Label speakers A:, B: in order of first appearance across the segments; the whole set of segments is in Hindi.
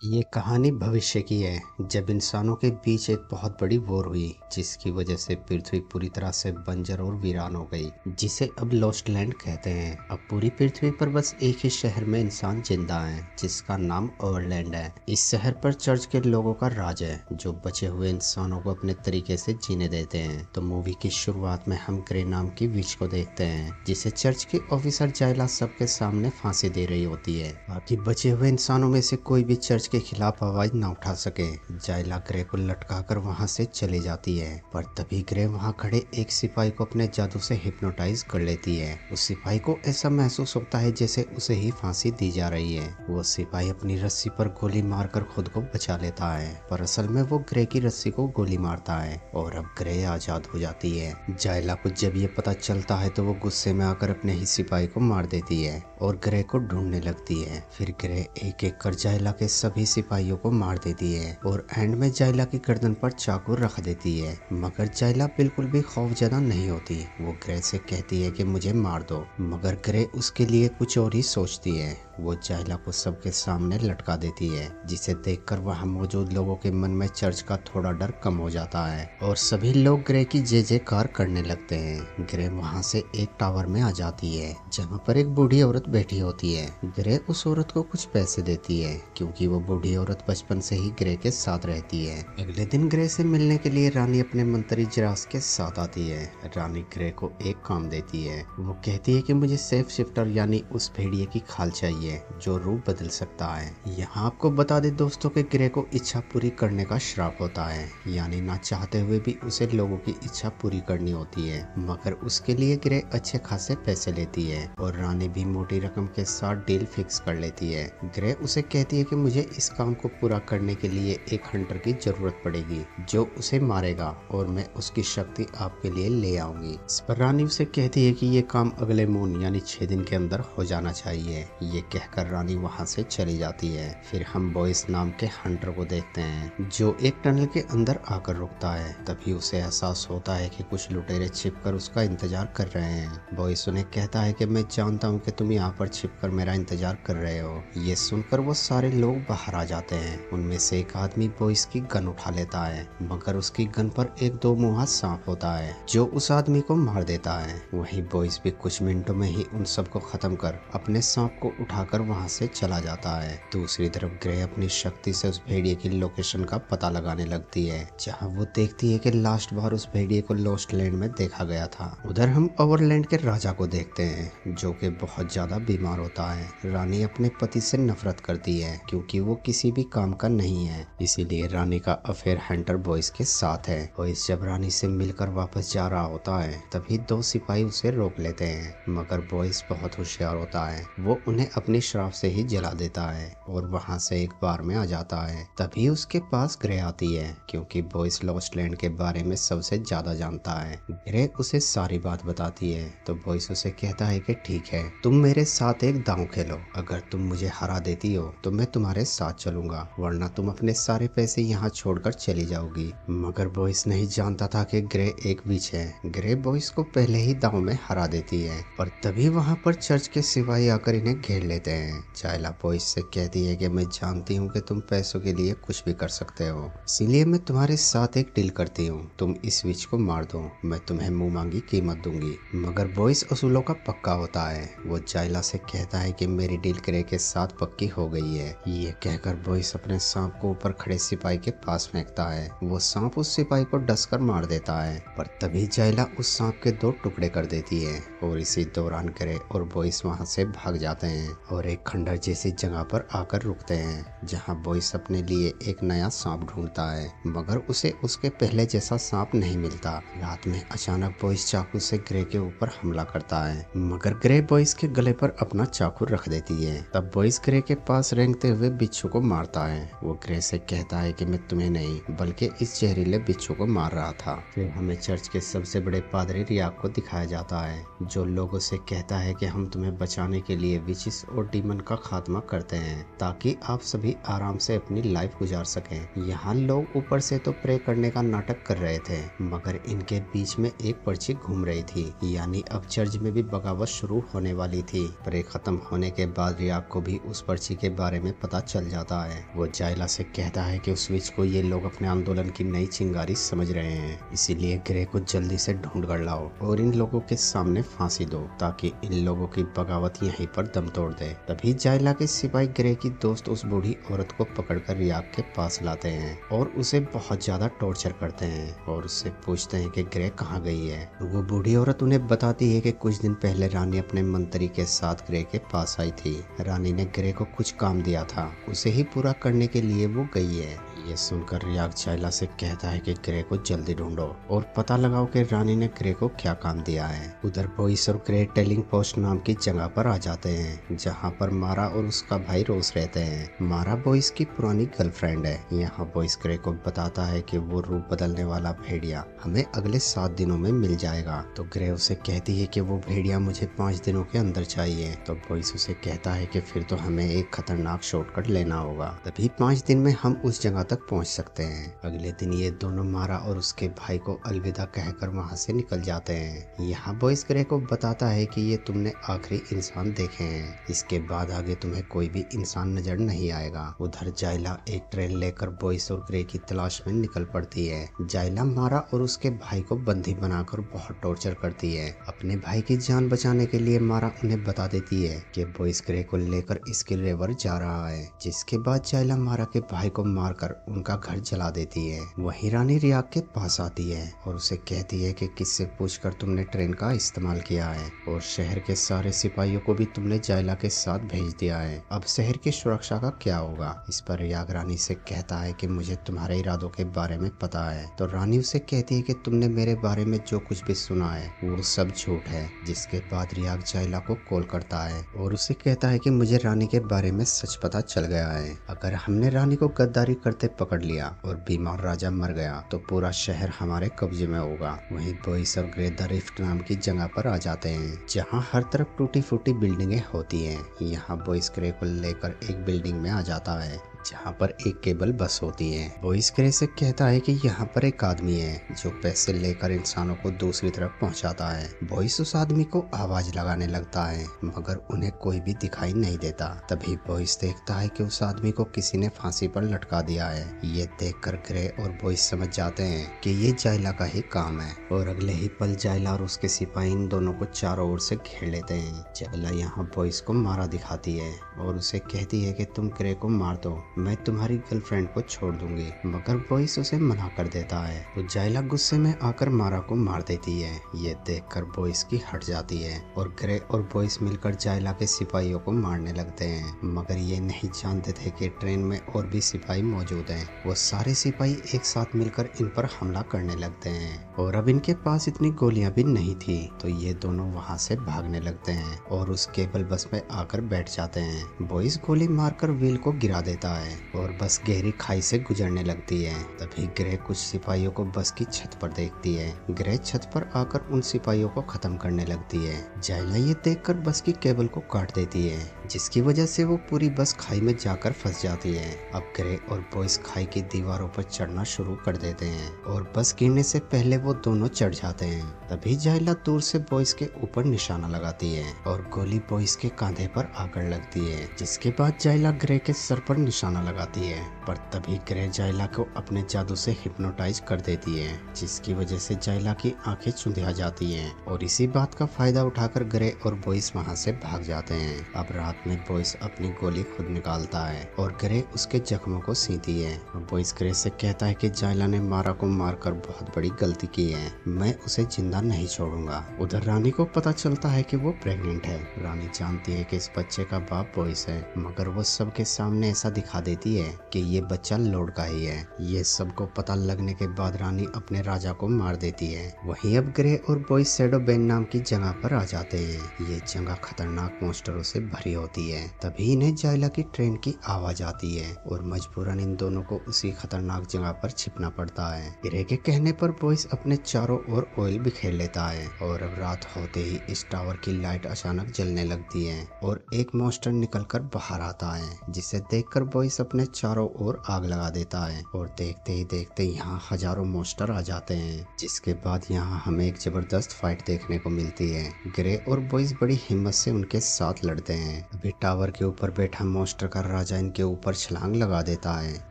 A: ये कहानी भविष्य की है, जब इंसानों के बीच एक बहुत बड़ी वॉर हुई जिसकी वजह से पृथ्वी पूरी तरह से बंजर और वीरान हो गई, जिसे अब लॉस्ट लैंड कहते हैं। अब पूरी पृथ्वी पर बस एक ही शहर में इंसान जिंदा है, जिसका नाम ओवरलैंड है। इस शहर पर चर्च के लोगों का राज है, जो बचे हुए इंसानों को अपने तरीके से जीने देते हैं। तो मूवी की शुरुआत में हम ग्रे नाम की विच को देखते हैं, जिसे चर्च की ऑफिसर जाइला सबके सामने फांसी दे रही होती है, ताकि बचे हुए इंसानों में से कोई भी चर्च के खिलाफ आवाज न उठा सके। जाइला ग्रे को लटकाकर वहां से चली जाती है, पर तभी ग्रे वहां खड़े एक सिपाही को अपने जादू से हिप्नोटाइज कर लेती है। उस सिपाही को ऐसा महसूस होता है जैसे उसे ही फांसी दी जा रही है। वो सिपाही अपनी रस्सी पर गोली मारकर खुद को बचा लेता है, पर असल में वो ग्रे की रस्सी को गोली मारता है और अब ग्रे आजाद हो जाती है। जाइला को जब ये पता चलता है तो वो गुस्से में आकर अपने ही सिपाही को मार देती है और ग्रे को ढूंढने लगती है। फिर ग्रे एक एक कर जाइला के सभी सिपाहियों को मार देती है और एंड में जाइला की गर्दन पर चाकू रख देती है, मगर जाइला बिल्कुल भी खौफजदा नहीं होती। वो ग्रे से कहती है कि मुझे मार दो, मगर ग्रे उसके लिए कुछ और ही सोचती है। वो जाइला को सबके सामने लटका देती है, जिसे देखकर वहां मौजूद लोगों के मन में चर्च का थोड़ा डर कम हो जाता है और सभी लोग ग्रे की जय जयकार करने लगते हैं। ग्रे वहां से एक टावर में आ जाती है, जहां पर एक बूढ़ी औरत बैठी होती है। ग्रे उस औरत को कुछ पैसे देती है, क्योंकि वो बूढ़ी औरत बचपन से ही ग्रे के साथ रहती है। अगले दिन ग्रे से मिलने के लिए रानी अपने मंत्री जिरास के साथ आती है। रानी ग्रे को एक काम देती है। वो कहती है कि मुझे सेफ शिफ्टर यानी उस भेड़िए की खाल चाहिए जो रूप बदल सकता है। यहाँ आपको बता दे दोस्तों कि ग्रे को इच्छा पूरी करने का श्राप होता है, यानी ना चाहते हुए भी उसे लोगों की इच्छा पूरी करनी होती है, मगर उसके लिए ग्रे अच्छे खासे पैसे लेती है और रानी भी मोटी रकम के साथ डील फिक्स कर लेती है। ग्रे उसे कहती है कि मुझे इस काम को पूरा करने के लिए एक हंटर की जरूरत पड़ेगी जो उसे मारेगा और मैं उसकी शक्ति आपके लिए ले आऊंगी। इस पर रानी उसे कहती है कि ये काम अगले मून यानी 6 दिन के अंदर हो जाना चाहिए। ये कहकर रानी वहां से चली जाती है। फिर हम बॉयस नाम के हंटर को देखते हैं, जो एक टनल के अंदर आकर रुकता है। तभी उसे एहसास होता है कि कुछ लुटेरे छिपकर उसका इंतजार कर रहे हैं। बॉयस उन्हें कहता है कि मैं जानता हूँ कि तुम यहाँ पर छिपकर मेरा इंतजार कर रहे हो। ये सुनकर वो सारे लोग बाहर आ जाते हैं। उनमें से एक आदमी बॉयस की गन उठा लेता है, मगर उसकी गन पर एक दो मुंहा सांप होता है जो उस आदमी को मार देता है। वहीं बॉयस भी कुछ मिनटों में ही उन सबको खत्म कर अपने सांप को उठाकर वहां से चला जाता है। दूसरी तरफ ग्रे अपनी शक्ति से उस भेड़िए की लोकेशन का पता लगाने लगती है, जहां वो देखती है कि लास्ट बार उस भेड़िए को लॉस्ट लैंड में देखा गया था। उधर हम ओवरलैंड के राजा को देखते हैं, जो कि बहुत ज्यादा बीमार होता है। रानी अपने पति से नफरत करती है क्योंकि वो किसी भी काम का नहीं है, इसीलिए रानी का अफेयर हंटर बॉयस के साथ है। बॉयस जब रानी से मिलकर वापस जा रहा होता है, तभी दो सिपाही उसे रोक लेते हैं, मगर बॉयस बहुत होशियार होता है। वो उन्हें अपनी श्राप से ही जला देता है और वहां से एक बार में आ जाता है। तभी उसके पास ग्रे आती है, क्योंकि बॉयस लॉस्ट लैंड के बारे में सबसे ज्यादा जानता है। ग्रे उसे सारी बात बताती है, तो बॉयस उसे कहता है कि ठीक है, तुम मेरे साथ एक दांव खेलो। अगर तुम मुझे हरा देती हो तो मैं तुम्हारे साथ चलूंगा, वरना तुम अपने सारे पैसे यहाँ छोड़कर चली जाओगी। मगर बॉयस नहीं जानता था कि ग्रे एक विच है। ग्रे बॉयस को पहले ही दांव में हरा देती है, पर तभी वहाँ पर चर्च के सिपाही आकर इन्हें घेर लेते हैं। जाइला बॉयस से कहती है कि मैं जानती हूँ कि तुम पैसों के लिए कुछ भी कर सकते हो, इसीलिए मैं तुम्हारे साथ एक डील करती हूँ। तुम इस विच को मार दो, मैं तुम्हें मुंह मांगी कीमत दूंगी। मगर बॉयस असूलों का पक्का होता है। वो जाइला से कहता है कि मेरी डील ग्रे के साथ पक्की हो गई है। ये कहकर बॉयस अपने सांप को ऊपर खड़े सिपाही के पास फेंकता है। वो सांप उस सिपाही को डसकर मार देता है, पर तभी जाइला उस सांप के 2 टुकड़े कर देती है और इसी दौरान ग्रे और बॉयस वहां से भाग जाते हैं और एक खंडर जैसी जगह पर आकर रुकते हैं, जहां बॉयस अपने लिए एक नया सांप ढूंढता है, मगर उसे उसके पहले जैसा सांप नहीं मिलता। रात में अचानक बॉयस चाकू से ग्रे के ऊपर हमला करता है, मगर ग्रे बॉयस के गले पर अपना चाकू रख देती है। तब बॉयस ग्रे के पास रेंगते हुए बिच्छू को मारता है। वो ग्रे से कहता है कि मैं तुम्हें नहीं बल्कि इस जहरीले बिच्छू को मार रहा था। फिर हमें चर्च के सबसे बड़े पादरी रियाक को दिखाया जाता है, जो लोगों से कहता है कि हम तुम्हें बचाने के लिए विचिस और डीमन का खात्मा करते हैं ताकि आप सभी आराम से अपनी लाइफ गुजार सकें। यहाँ लोग ऊपर से तो प्रे करने का नाटक कर रहे थे, मगर इनके बीच में एक पर्ची घूम रही थी, यानी अब चर्च में भी बगावत शुरू होने वाली थी। प्रे खत्म होने के बाद रियाक को भी उस पर्ची के बारे में पता चल जाता है। वो जायला से कहता है कि उस विच को ये लोग अपने आंदोलन की नई चिंगारी समझ रहे हैं, इसीलिए ग्रे को जल्दी से ढूंढ कर लाओ और इन लोगों के सामने फांसी दो ताकि इन लोगों की बगावत यहीं पर दम तोड़ दे। तभी जायला के सिपाही ग्रे की दोस्त उस बूढ़ी औरत को पकड़कर रियाक के पास लाते हैं और उसे बहुत ज्यादा टॉर्चर करते हैं और उससे पूछते हैं कि ग्रे कहाँ गई है। वो बूढ़ी औरत उन्हें बताती है कि कुछ दिन पहले रानी अपने मंत्री के साथ ग्रे के पास आई थी। रानी ने ग्रे को कुछ काम दिया था, उसे ही पूरा करने के लिए वो गई है। ये सुनकर रियाक जायला से कहता है कि ग्रे को जल्दी ढूंढो और पता लगाओ कि रानी ने ग्रे को क्या काम दिया है। उधर बॉयस और ग्रे टेलिंग पोस्ट नाम की जगह पर आ जाते हैं, जहाँ पर मारा और उसका भाई रोज रहते हैं। मारा बॉयस की पुरानी गर्लफ्रेंड है। यहाँ बॉयस ग्रे को बताता है कि वो रूप बदलने वाला भेड़िया हमें अगले 7 दिनों में मिल जाएगा। तो ग्रे उसे कहती है कि वो भेड़िया मुझे 5 दिनों के अंदर चाहिए। तो बॉयस उसे कहता है कि फिर तो हमें एक खतरनाक शॉर्टकट लेना होगा, तभी 5 दिन में हम उस जगह तक पहुंच सकते हैं। अगले दिन ये दोनों मारा और उसके भाई को अलविदा कहकर वहां से निकल जाते हैं। यहाँ बॉयस ग्रे को बताता है कि ये तुमने आखिरी इंसान देखे हैं, इसके बाद आगे तुम्हें कोई भी इंसान नजर नहीं आएगा। उधर जायला एक ट्रेन लेकर बॉयस और ग्रे की तलाश में निकल पड़ती है। जायला मारा और उसके भाई को बंदी बनाकर बहुत टॉर्चर करती है। अपने भाई की जान बचाने के लिए मारा उन्हें बता देती है कि बॉयस ग्रे को लेकर स्किल रिवर जा रहा है, जिसके बाद जायला मारा के भाई को मारकर उनका घर जला देती है। वहीं रानी रियाक के पास आती है और उसे कहती है कि किससे पूछकर तुमने ट्रेन का इस्तेमाल किया है और शहर के सारे सिपाहियों को भी तुमने जायला के साथ भेज दिया है। अब शहर की सुरक्षा का क्या होगा? इस पर रियाक रानी से कहता है कि मुझे तुम्हारे इरादों के बारे में पता है। तो रानी उसे कहती है कि तुमने मेरे बारे में जो कुछ भी सुना है वो सब झूठ है। जिसके बाद रियाक जायला को कॉल करता है और उसे कहता है कि मुझे रानी के बारे में सच पता चल गया है। अगर हमने रानी को गद्दारी करते पकड़ लिया और बीमार राजा मर गया तो पूरा शहर हमारे कब्जे में होगा। वहीं बॉयस और ग्रे द रिफ्ट नाम की जगह पर आ जाते हैं, जहां हर तरफ टूटी फूटी बिल्डिंगें होती हैं। यहाँ बॉयस ग्रे को लेकर एक बिल्डिंग में आ जाता है जहाँ पर एक केबल बस होती है। बॉयस ग्रे से कहता है कि यहाँ पर एक आदमी है जो पैसे लेकर इंसानों को दूसरी तरफ पहुँचाता है। बॉयस उस आदमी को आवाज लगाने लगता है, मगर उन्हें कोई भी दिखाई नहीं देता। तभी बॉयस देखता है कि उस आदमी को किसी ने फांसी पर लटका दिया है। ये देखकर ग्रे और बॉयस समझ जाते हैं कि ये जायला का ही काम है और अगले ही पल जायला और उसके सिपाही इन दोनों को चारों ओर से घेर लेते हैं। जायला यहाँ बॉयस को मारा दिखाती है और उसे कहती है कि तुम ग्रे को मार दो, मैं तुम्हारी गर्लफ्रेंड को छोड़ दूंगी, मगर बॉयस उसे मना कर देता है। तो जायला गुस्से में आकर मारा को मार देती है। ये देखकर बॉयस की हट जाती है और ग्रे और बॉयस मिलकर जायला के सिपाहियों को मारने लगते हैं, मगर ये नहीं जानते थे कि ट्रेन में और भी सिपाही मौजूद हैं। वो सारे सिपाही एक साथ मिलकर इन पर हमला करने लगते हैं और अब इनके पास इतनी गोलियां भी नहीं थी, तो ये दोनों वहां से भागने लगते हैं और उस केबल बस में आकर बैठ जाते हैं। बॉयस गोली मारकर व्हील को गिरा देता है और बस गहरी खाई से गुजरने लगती है। तभी ग्रे कुछ सिपाहियों को बस की छत पर देखती है। ग्रे छत पर आकर उन सिपाहियों को खत्म करने लगती है। जायला ये देखकर बस की केबल को काट देती है, जिसकी वजह से वो पूरी बस खाई में जाकर फंस जाती है। अब ग्रे और बॉयस खाई की दीवारों पर चढ़ना शुरू कर देते हैं और बस गिरने से पहले वो दोनों चढ़ जाते हैं। तभी जायला दूर से बॉयस के ऊपर निशाना लगाती है और गोली बॉयस के कंधे पर आकर लगती है, जिसके बाद जायला ग्रे के सर पर निशाना लगाती है। पर तभी ग्रे जायला को अपने जादू से हिप्नोटाइज कर देती है, जिसकी वजह से जायला की आंखें चुंधिया जाती हैं और इसी बात का फायदा उठाकर ग्रे और बॉयस वहां से भाग जाते हैं। अब रात में बॉयस अपनी गोली खुद निकालता है और ग्रे उसके जख्मों को सीती है। बॉयस ग्रे से कहता है कि जायला ने मारा को मारकर बहुत बड़ी गलती की है, मैं उसे जिंदा नहीं छोड़ूंगा। उधर रानी को पता चलता है कि वो प्रेग्नेंट है। रानी जानती है कि इस बच्चे का बाप बॉयस है, मगर वो सबके सामने ऐसा दिखा देती है कि ये बच्चा लॉर्ड का ही है। ये सबको पता लगने के बाद रानी अपने राजा को मार देती है। वहीं अब ग्रे और बॉयज शैडो बेन नाम की जगह पर आ जाते हैं। ये जगह खतरनाक मॉन्स्टरों से भरी होती है। तभी इन्हें जायला की ट्रेन की आवाज आती है और मजबूरन इन दोनों को उसी खतरनाक जगह पर छिपना पड़ता है। ग्रे के कहने पर बॉयज अपने चारों ओर ऑयल बिखेर लेता है और अब रात होते ही इस टावर की लाइट अचानक जलने लगती है और एक मॉन्स्टर निकलकर बाहर आता है, जिसे देखकर बॉयज अपने चारों ओर आग लगा देता है और देखते ही देखते यहाँ हजारों मॉन्स्टर आ जाते हैं। जिसके बाद यहाँ हमें एक जबरदस्त फाइट देखने को मिलती है। ग्रे और बॉयज बड़ी हिम्मत से उनके साथ लड़ते हैं। अभी टावर के ऊपर बैठा मॉन्स्टर का राजा इनके ऊपर छलांग लगा देता है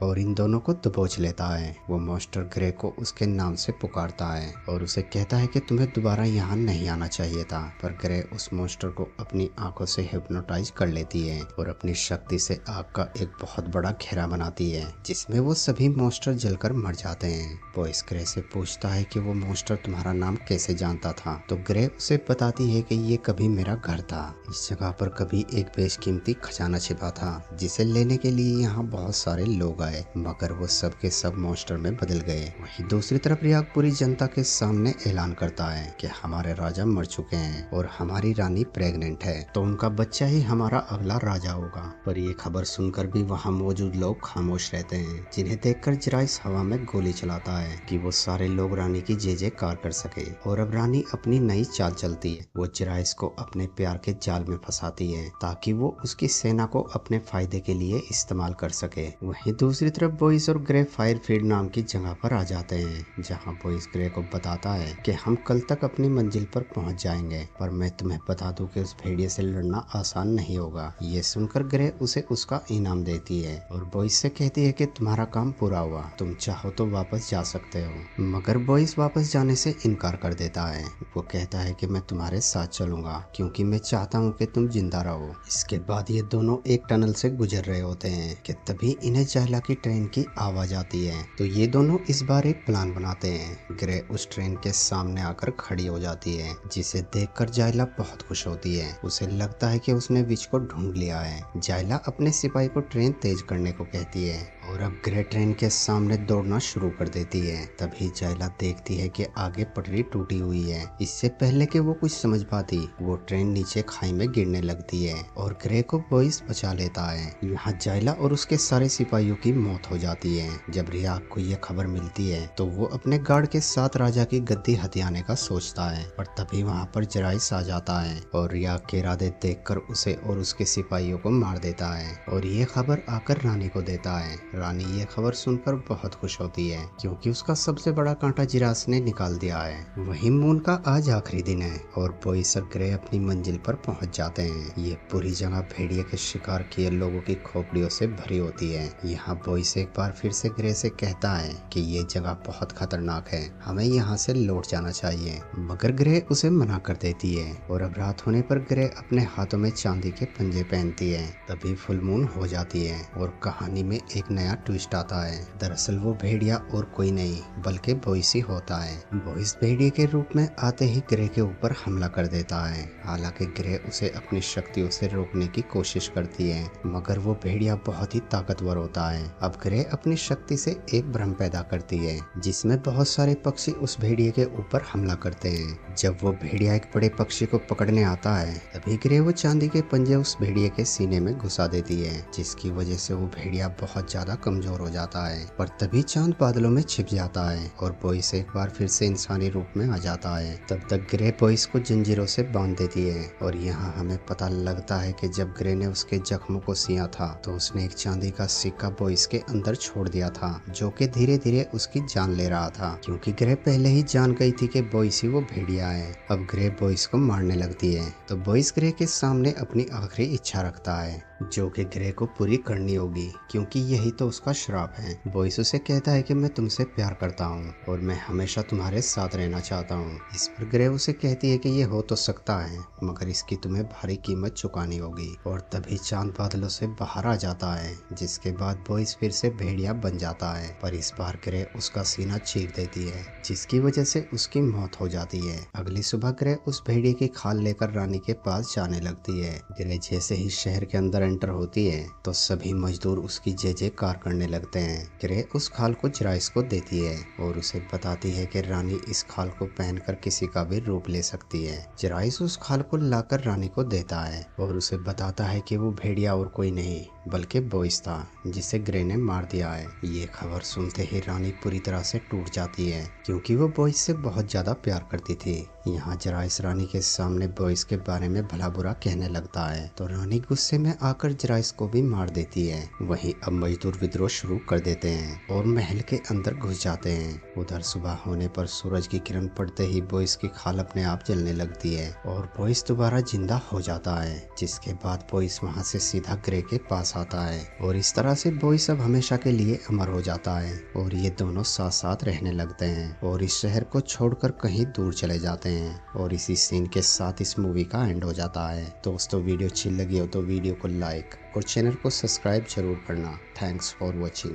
A: और इन दोनों को दबोच लेता है। वो मॉन्स्टर ग्रे को उसके नाम से पुकारता है और उसे कहता है कि तुम्हें दोबारा यहाँ नहीं आना चाहिए था, पर ग्रे उस मॉन्स्टर को अपनी आंखों से हिप्नोटाइज कर लेती है और अपनी शक्ति से आग का एक बहुत बड़ा घेरा बनाती है, जिसमें वो सभी मॉन्स्टर जलकर मर जाते हैं। बॉयज ग्रे से पूछता है कि वो मॉन्स्टर तुम्हारा नाम कैसे जानता था, तो ग्रे उसे बताती है कि ये कभी मेरा घर था। इस जगह पर कभी एक बेशकीमती खजाना छिपा था, जिसे लेने के लिए यहाँ बहुत सारे लोग आए, मगर वो सब के सब मॉन्स्टर में बदल गए। वहीं दूसरी तरफ रियाक पूरी जनता के सामने ऐलान करता है कि हमारे राजा मर चुके हैं और हमारी रानी प्रेग्नेंट है, तो उनका बच्चा ही हमारा अगला राजा होगा। पर ये खबर सुनकर भी वहाँ मौजूद लोग खामोश रहते हैं, जिन्हें देखकर जिराइस हवा में गोली चलाता है कि वो सारे लोग रानी की जय जयकार कर सके। और अब रानी अपनी नई चाल चलती है। वो जिराइस को अपने प्यार के जाल में फंसाती है ताकि वो उसकी सेना को अपने फायदे के लिए इस्तेमाल कर सके। वहीं दूसरी तरफ बॉयज और ग्रे फायरफील्ड नाम की जगह पर आ जाते हैं, जहां बॉयज ग्रे को बताता है कि हम कल तक अपनी मंजिल पर पहुंच जाएंगे, पर मैं तुम्हें बता दूं कि उस भेड़िए से लड़ना आसान नहीं होगा। ये सुनकर ग्रे उसे उसका इनाम देती है और बॉयज से कहती है कि तुम्हारा काम पूरा हुआ, तुम चाहो तो वापस जा सकते हो। मगर बॉयज वापस जाने से इनकार कर देता है। वो कहता है कि मैं तुम्हारे साथ चलूंगा क्योंकि मैं चाहता हूँ कि तुम जिंदा रहो। इसके बाद ये दोनों एक टनल से गुजर रहे होते हैं कि तभी इन्हें जायला की ट्रेन की आवाज आती है। तो ये दोनों इस बार एक प्लान बनाते हैं। ग्रे उस ट्रेन के सामने आकर खड़ी हो जाती है, जिसे देखकर जायला बहुत खुश होती है। उसे लगता है कि उसने विच को ढूंढ लिया है। जायला अपने सिपाही को ट्रेन तेज करने को कहती है और अब ग्रे ट्रेन के सामने दौड़ना शुरू कर देती है। तभी जायला देखती है कि आगे पटरी टूटी हुई है। इससे पहले कि वो कुछ समझ पाती, वो ट्रेन नीचे खाई में गिरने लगती है और ग्रे को बॉयज बचा लेता है। यहाँ जायला और उसके सारे सिपाहियों की मौत हो जाती है। जब रियाक को यह खबर मिलती है तो वो अपने गार्ड के साथ राजा की गद्दी हथियाने का सोचता है, पर तभी वहाँ पर जिराइस आ जाता है और रियाक के इरादे देखकर उसे और उसके सिपाहियों को मार देता है और ये खबर आकर रानी को देता है। रानी ये खबर सुनकर बहुत खुश होती है क्योंकि उसका सबसे बड़ा कांटा जिरास ने निकाल दिया है। वहीं मून का आज आखिरी दिन है और बॉयज और ग्रे अपनी मंजिल पर पहुंच जाते हैं। ये पूरी जगह भेड़िए के शिकार किए लोगों की खोपड़ियों से भरी होती है। यहाँ बॉयज एक बार फिर से ग्रे से कहता है कि ये जगह बहुत खतरनाक है, हमें यहाँ से लौट जाना चाहिए, मगर ग्रे उसे मना कर देती है। और अब रात होने पर ग्रे अपने हाथों में चांदी के पंजे पहनती है। तभी फुल मून हो जाती है और कहानी में एक नया ट्विस्ट आता है। दरअसल वो भेड़िया और कोई नहीं बल्कि बॉयज ही होता है। बॉयज भेड़िए के रूप में आते ही ग्रे के ऊपर हमला कर देता है। हालांकि ग्रे उसे अपनी शक्तियों से रोकने की कोशिश करती है, मगर वो भेड़िया बहुत ही ताकतवर होता है। अब ग्रे अपनी शक्ति से एक भ्रम पैदा करती है जिसमें बहुत सारे पक्षी उस भेड़िए के ऊपर हमला करते हैं। जब वो भेड़िया एक बड़े पक्षी को पकड़ने आता है तभी ग्रे वो चांदी के पंजे उस भेड़िए के सीने में घुसा देती है, जिसकी वजह से वो भेड़िया बहुत ज्यादा कमजोर हो जाता है। पर तभी चांद बादलों में छिप जाता है और बॉयज एक बार फिर से इंसानी रूप में आ जाता है। तब तक ग्रे बॉयज को जंजीरों से बांध देती है और यहाँ हमें पता लगता है कि जब ग्रे ने उसके जख्मों को सिया था तो उसने एक चांदी का सिक्का बॉयज के अंदर छोड़ दिया था, जो कि धीरे धीरे उसकी जान ले रहा था, क्योंकि ग्रे पहले ही जान गई थी कि बॉयज ही वो भेड़िया है। अब ग्रे बॉयज को मारने लगती है तो बॉयज ग्रे के सामने अपनी आखिरी इच्छा रखता है, जो कि ग्रे को पूरी करनी होगी, क्योंकि यही तो उसका श्राप है। बॉयस उसे कहता है कि मैं तुमसे प्यार करता हूँ और मैं हमेशा तुम्हारे साथ रहना चाहता हूँ। इस पर ग्रे उसे कहती है कि ये हो तो सकता है, मगर इसकी तुम्हें भारी कीमत चुकानी होगी। और तभी चांद बादलों से बाहर आ जाता है, जिसके बाद बॉयस फिर से भेड़िया बन जाता है। पर इस बार ग्रे उसका सीना चीर देती है, जिसकी वजह से उसकी मौत हो जाती है। अगली सुबह ग्रे उस भेड़िए की खाल लेकर रानी के पास जाने लगती है। ग्रे जैसे ही शहर के अंदर एंटर होती है तो सभी मजदूर उसकी जय जयकार करने लगते हैं। ग्रे उस खाल को जराइस को देती है और उसे बताती है कि रानी इस खाल को पहनकर किसी का भी रूप ले सकती है। जराइस उस खाल को लाकर रानी को देता है और उसे बताता है कि वो भेड़िया और कोई नहीं बल्कि बॉयस था, जिसे ग्रे ने मार दिया है। ये खबर सुनते ही रानी पूरी तरह से टूट जाती है, क्योंकि वो बॉयस से बहुत ज्यादा प्यार करती थी। यहाँ जराइस रानी के सामने बॉयस के बारे में भला बुरा कहने लगता है, तो रानी गुस्से में आकर जराइस को भी मार देती है। वहीं अब मजदूर विद्रोह शुरू कर देते हैं और महल के अंदर घुस जाते हैं। उधर सुबह होने पर सूरज की किरण पड़ते ही बॉयस की खाल अपने आप जलने लगती है और बॉयस दोबारा जिंदा हो जाता है। जिसके बाद बॉयस वहाँ से सीधा ग्रे के पास आता है और इस तरह से बॉयस अब हमेशा के लिए अमर हो जाता है और ये दोनों साथ साथ रहने लगते हैं और इस शहर को छोड़कर कहीं दूर चले जाते हैं। और इसी सीन के साथ इस मूवी का एंड हो जाता है। दोस्तों, वीडियो अच्छी लगी हो तो वीडियो को लाइक और चैनल को सब्सक्राइब जरूर करना। Thanks for watching.